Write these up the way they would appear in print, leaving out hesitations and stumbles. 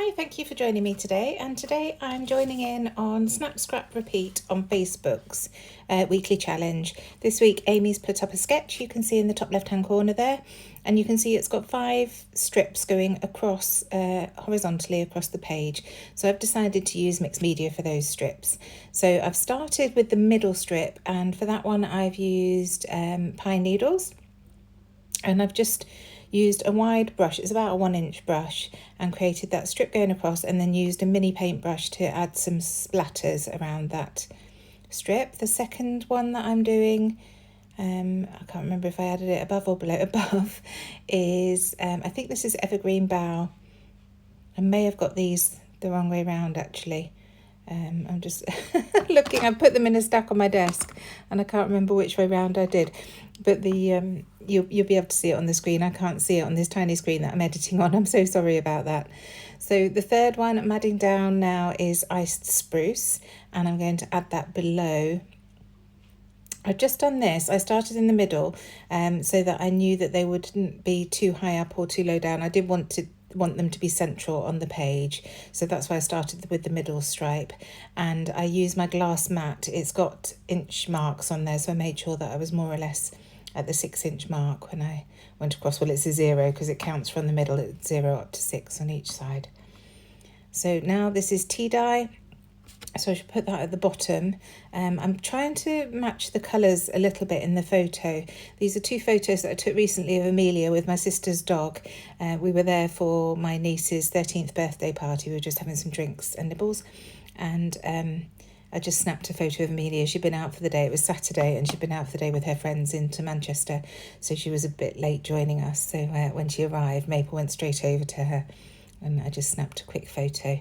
Hi, thank you for joining me today. And today I'm joining in on Snap, Scrap, Repeat on Facebook's weekly challenge. This week Amy's put up a sketch you can see in the top left hand corner there, and you can see it's got 5 strips going across horizontally across the page. So I've decided to use mixed media for those strips. So I've started with the middle strip, and for that one I've used pine needles, and I've just used a wide brush, it's about a 1-inch brush, and created that strip going across, and then used a mini paintbrush to add some splatters around that strip. The second one that I'm doing, I can't remember if I added it above or below, above, is, I think this is Evergreen Bough. I may have got these the wrong way round actually. I'm just looking, I put them in a stack on my desk and I can't remember which way round I did, but the you'll be able to see it on the screen. I can't see it on this tiny screen that I'm editing on. I'm so sorry about that. So the third one I'm adding down now is iced spruce, and I'm going to add that below. I've just done this, I started in the middle so that I knew that they wouldn't be too high up or too low down. I did want them to be central on the page, so that's why I started with the middle stripe, and I used my glass mat. It's got inch marks on there, so I made sure that I was more or less at the 6-inch mark when I went across. Well, it's a 0 because it counts from the middle, it's 0 up to 6 on each side. So now this is tea dye, so I should put that at the bottom. I'm trying to match the colours a little bit in the photo. These are 2 photos that I took recently of Amelia with my sister's dog. We were there for my niece's 13th birthday party. We were just having some drinks and nibbles, and I just snapped a photo of Amelia. She'd been out for the day, it was Saturday, and she'd been out for the day with her friends into Manchester, so she was a bit late joining us. So when she arrived, Maple went straight over to her and I just snapped a quick photo.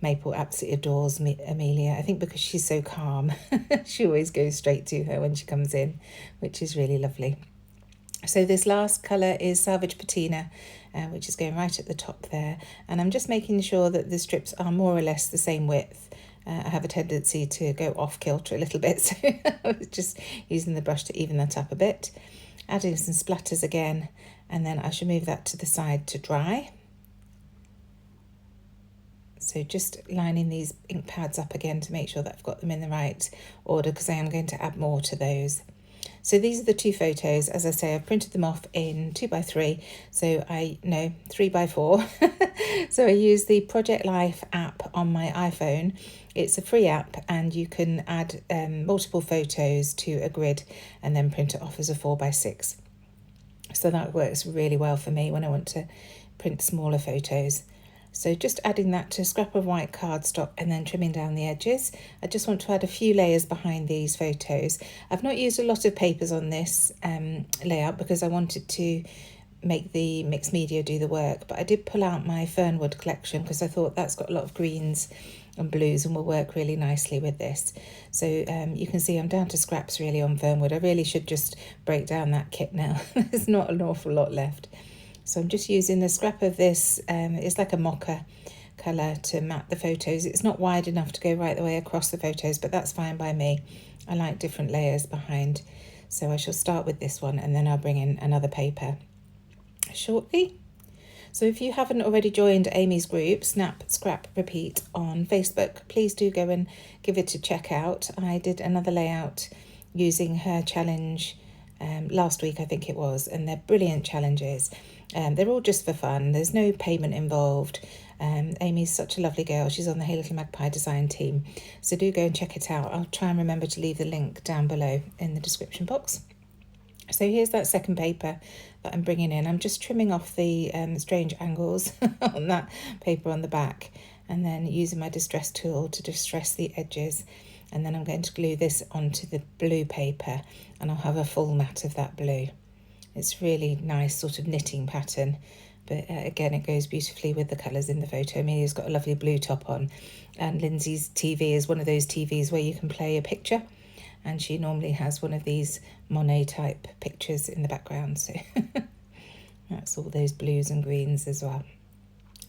Maple absolutely adores Amelia, I think because she's so calm. She always goes straight to her when she comes in, which is really lovely. So this last colour is Salvage Patina, which is going right at the top there, and I'm just making sure that the strips are more or less the same width. I have a tendency to go off kilter a little bit, so I was just using the brush to even that up a bit. Adding some splatters again, and then I should move that to the side to dry. So just lining these ink pads up again to make sure that I've got them in the right order, because I am going to add more to those. So these are the 2 photos. As I say, I've printed them off in 2x3, so 3x4. So I use the Project Life app on my iPhone. It's a free app, and you can add multiple photos to a grid and then print it off as a 4x6. So that works really well for me when I want to print smaller photos. So just adding that to a scrap of white cardstock and then trimming down the edges. I just want to add a few layers behind these photos. I've not used a lot of papers on this layout because I wanted to make the mixed media do the work, but I did pull out my Fernwood collection because I thought that's got a lot of greens and blues and will work really nicely with this. So you can see I'm down to scraps really on Fernwood. I really should just break down that kit now. There's not an awful lot left. So I'm just using the scrap of this, it's like a mocha colour, to mat the photos. It's not wide enough to go right the way across the photos, but that's fine by me. I like different layers behind. So I shall start with this one, and then I'll bring in another paper shortly. So if you haven't already joined Amy's group, Snap, Scrap, Repeat on Facebook, please do go and give it a check out. I did another layout using her challenge last week, I think it was, and they're brilliant challenges. They're all just for fun. There's no payment involved. Amy's such a lovely girl. She's on the Hey Little Magpie design team. So do go and check it out. I'll try and remember to leave the link down below in the description box. So here's that second paper that I'm bringing in. I'm just trimming off the strange angles on that paper on the back, and then using my distress tool to distress the edges. And then I'm going to glue this onto the blue paper, and I'll have a full mat of that blue. It's really nice sort of knitting pattern, but again, it goes beautifully with the colours in the photo. Amelia's got a lovely blue top on, and Lindsay's TV is one of those TVs where you can play a picture, and she normally has one of these Monet type pictures in the background, so that's all those blues and greens as well.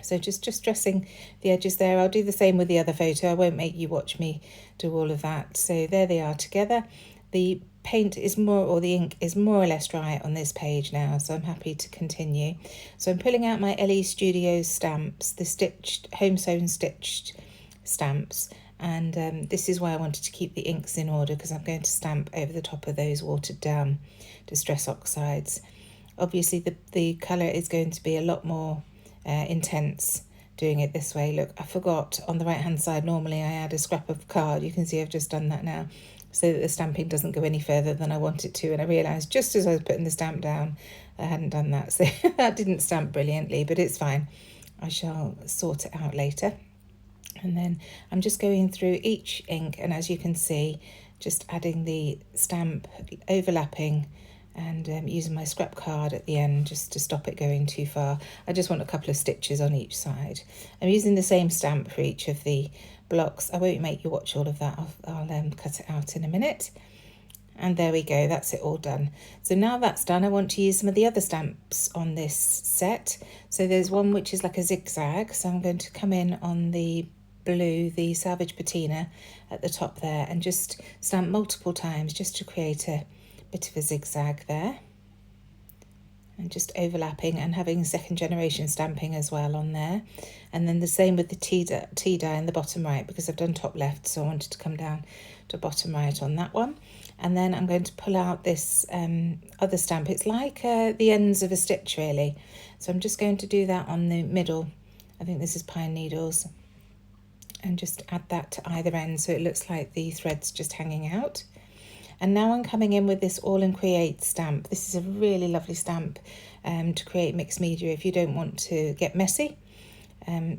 So just dressing the edges there. I'll do the same with the other photo. I won't make you watch me do all of that. So there they are together. The paint is or the ink is more or less dry on this page now, so I'm happy to continue. So I'm pulling out my LE Studios stamps, the stitched, home sewn stitched stamps, and this is why I wanted to keep the inks in order, because I'm going to stamp over the top of those watered down Distress Oxides. Obviously the colour is going to be a lot more intense doing it this way. Look, I forgot on the right hand side, normally I add a scrap of card. You can see I've just done that now, so that the stamping doesn't go any further than I want it to, and I realised just as I was putting the stamp down I hadn't done that, so that didn't stamp brilliantly, but it's fine. I shall sort it out later. And then I'm just going through each ink, and as you can see, just adding the stamp, overlapping, and using my scrap card at the end just to stop it going too far. I just want a couple of stitches on each side. I'm using the same stamp for each of the blocks. I won't make you watch all of that. I'll cut it out in a minute. And there we go, that's it all done. So now that's done, I want to use some of the other stamps on this set. So there's one which is like a zigzag, so I'm going to come in on the blue, the Salvage Patina at the top there, and just stamp multiple times just to create a bit of a zigzag there, and just overlapping and having second generation stamping as well on there. And then the same with the tea dye in the bottom right, because I've done top left, so I wanted to come down to bottom right on that one. And then I'm going to pull out this other stamp. It's like the ends of a stitch really, so I'm just going to do that on the middle. I think this is pine needles, and just add that to either end so it looks like the thread's just hanging out. And now I'm coming in with this All and Create stamp. This is a really lovely stamp to create mixed media if you don't want to get messy.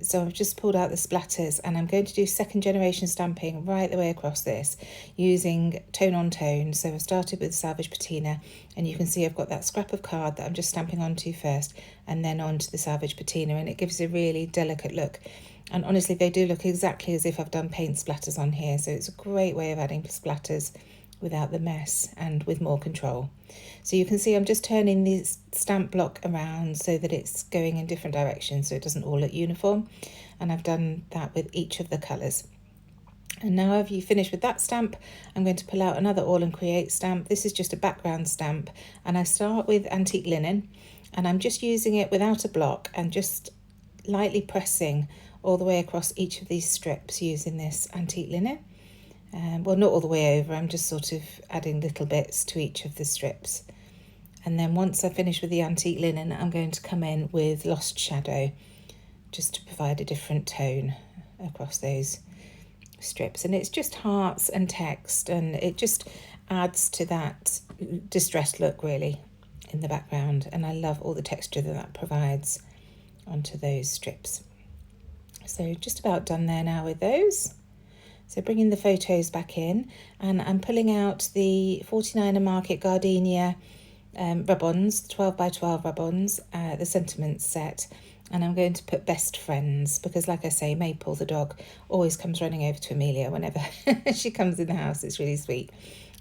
So I've just pulled out the splatters, and I'm going to do second generation stamping right the way across this using tone on tone. So I've started with Salvage Patina, and you can see I've got that scrap of card that I'm just stamping onto first, and then onto the Salvage Patina, and it gives a really delicate look. And honestly, they do look exactly as if I've done paint splatters on here, so it's a great way of adding splatters without the mess and with more control. So you can see I'm just turning the stamp block around so that it's going in different directions, so it doesn't all look uniform, and I've done that with each of the colours. And now I've finished with that stamp, I'm going to pull out another All and Create stamp. This is just a background stamp, and I start with Antique Linen, and I'm just using it without a block and just lightly pressing all the way across each of these strips using this Antique Linen. Well, not all the way over, I'm just sort of adding little bits to each of the strips. And then once I finish with the Antique Linen, I'm going to come in with Lost Shadow, just to provide a different tone across those strips. And it's just hearts and text, and it just adds to that distressed look really in the background. And I love all the texture that that provides onto those strips. So just about done there now with those. So bringing the photos back in, and I'm pulling out the 49er Market Gardenia rub-ons, 12 by 12 rub-ons, the Sentiments set, and I'm going to put Best Friends, because like I say, Maple the dog always comes running over to Amelia whenever she comes in the house. It's really sweet,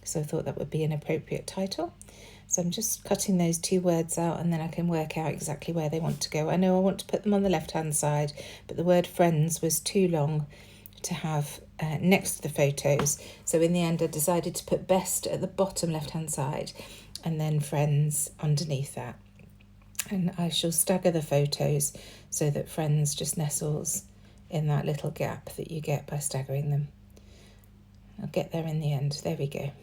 so I thought that would be an appropriate title. So I'm just cutting those two words out, and then I can work out exactly where they want to go. I know I want to put them on the left hand side, but the word friends was too long to have next to the photos, so in the end I decided to put best at the bottom left hand side and then friends underneath that. And I shall stagger the photos so that friends just nestles in that little gap that you get by staggering them. I'll get there in the end. There we go.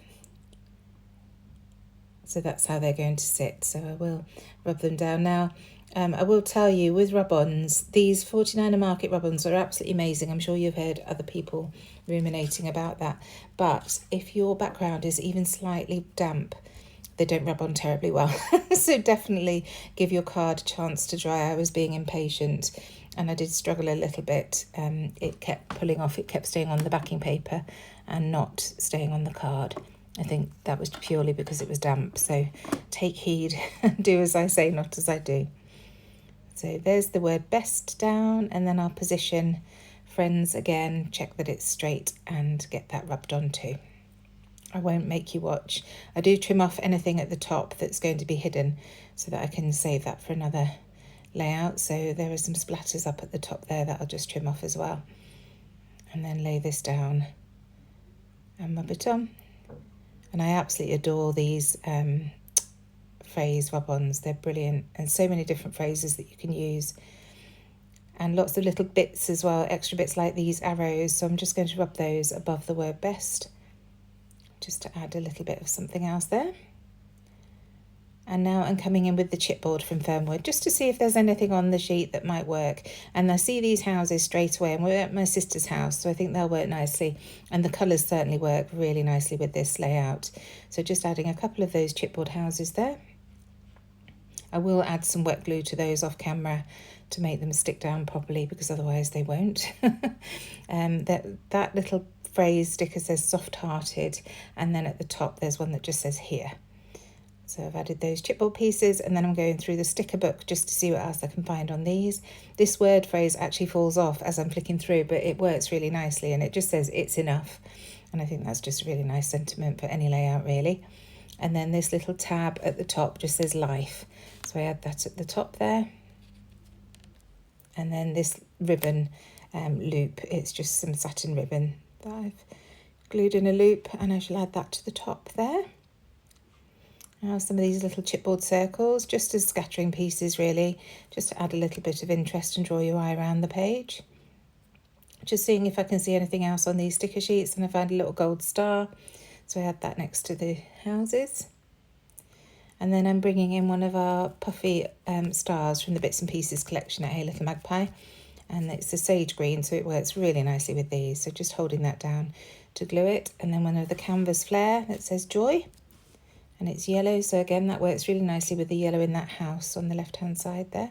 So that's how they're going to sit. So I will rub them down now. I will tell you, with rub-ons, these 49er Market rub-ons are absolutely amazing. I'm sure you've heard other people ruminating about that. But if your background is even slightly damp, they don't rub on terribly well. So definitely give your card a chance to dry. I was being impatient, and I did struggle a little bit. It kept pulling off, it kept staying on the backing paper and not staying on the card. I think that was purely because it was damp. So take heed and do as I say, not as I do. So there's the word best down, and then I'll position friends again, check that it's straight and get that rubbed on too. I won't make you watch. I do trim off anything at the top that's going to be hidden so that I can save that for another layout. So there are some splatters up at the top there that I'll just trim off as well. And then lay this down and rub it on. And I absolutely adore these phrase rub-ons. They're brilliant, and so many different phrases that you can use. And lots of little bits as well, extra bits like these arrows. So I'm just going to rub those above the word best, just to add a little bit of something else there. And now I'm coming in with the chipboard from Fernwood, just to see if there's anything on the sheet that might work. And I see these houses straight away, and we're at my sister's house, so I think they'll work nicely. And the colours certainly work really nicely with this layout. So just adding a couple of those chipboard houses there. I will add some wet glue to those off camera to make them stick down properly, because otherwise they won't. That little phrase sticker says soft-hearted, and then at the top there's one that just says here. So I've added those chipboard pieces, and then I'm going through the sticker book just to see what else I can find on these. This word phrase actually falls off as I'm flicking through, but it works really nicely, and it just says it's enough. And I think that's just a really nice sentiment for any layout, really. And then this little tab at the top just says life. So I add that at the top there. And then this ribbon loop, it's just some satin ribbon that I've glued in a loop, and I shall add that to the top there. Now some of these little chipboard circles, just as scattering pieces really, just to add a little bit of interest and draw your eye around the page. Just seeing if I can see anything else on these sticker sheets, and I found a little gold star, so I add that next to the houses. And then I'm bringing in one of our puffy stars from the Bits and Pieces collection at Hey Little Magpie, and it's a sage green, so it works really nicely with these. So just holding that down to glue it, and then one of the canvas flare that says joy, and it's yellow, so again that works really nicely with the yellow in that house on the left hand side there.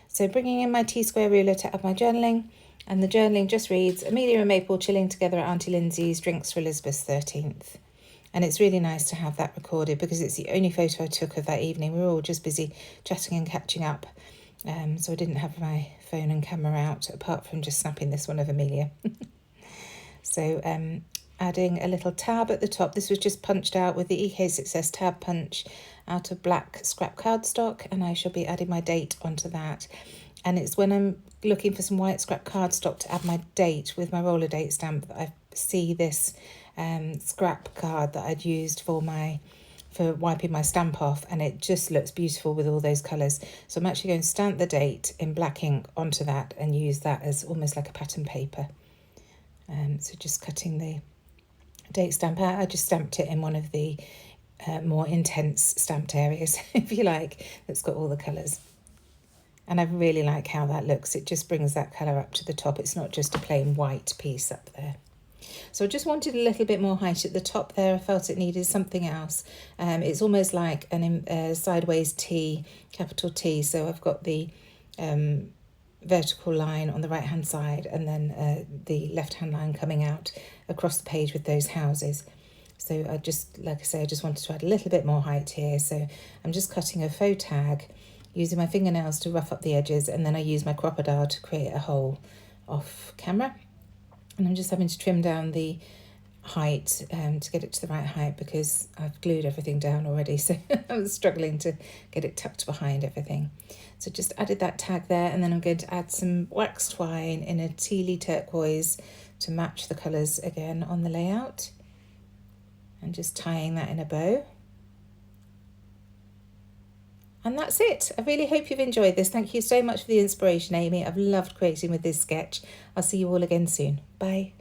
So bringing in my T-square ruler to add my journaling, and the journaling just reads, Amelia and Maple chilling together at Auntie Lindsay's, drinks for Elizabeth's 13th. And it's really nice to have that recorded, because it's the only photo I took of that evening. We were all just busy chatting and catching up, so I didn't have my phone and camera out, apart from just snapping this one of Amelia. So adding a little tab at the top. This was just punched out with the EK Success tab punch out of black scrap cardstock, and I shall be adding my date onto that. And it's when I'm looking for some white scrap cardstock to add my date with my roller date stamp that I see this scrap card that I'd used for wiping my stamp off, and it just looks beautiful with all those colours. So I'm actually going to stamp the date in black ink onto that and use that as almost like a pattern paper. So just cutting the date stamp out. I just stamped it in one of the more intense stamped areas, if you like, that's got all the colours. And I really like how that looks. It just brings that colour up to the top. It's not just a plain white piece up there. So I just wanted a little bit more height at the top there. I felt it needed something else. It's almost like a sideways T, capital T. So I've got the vertical line on the right hand side, and then the left hand line coming out across the page with those houses. So I just, like I say, I just wanted to add a little bit more height here. So I'm just cutting a faux tag using my fingernails to rough up the edges, and then I use my crocodile to create a hole off camera. And I'm just having to trim down the height to get it to the right height, because I've glued everything down already, so I was struggling to get it tucked behind everything. So just added that tag there, and then I'm going to add some wax twine in a tealy turquoise to match the colours again on the layout, and just tying that in a bow. And that's it. I really hope you've enjoyed this. Thank you so much for the inspiration, Amy. I've loved creating with this sketch. I'll see you all again soon. Bye.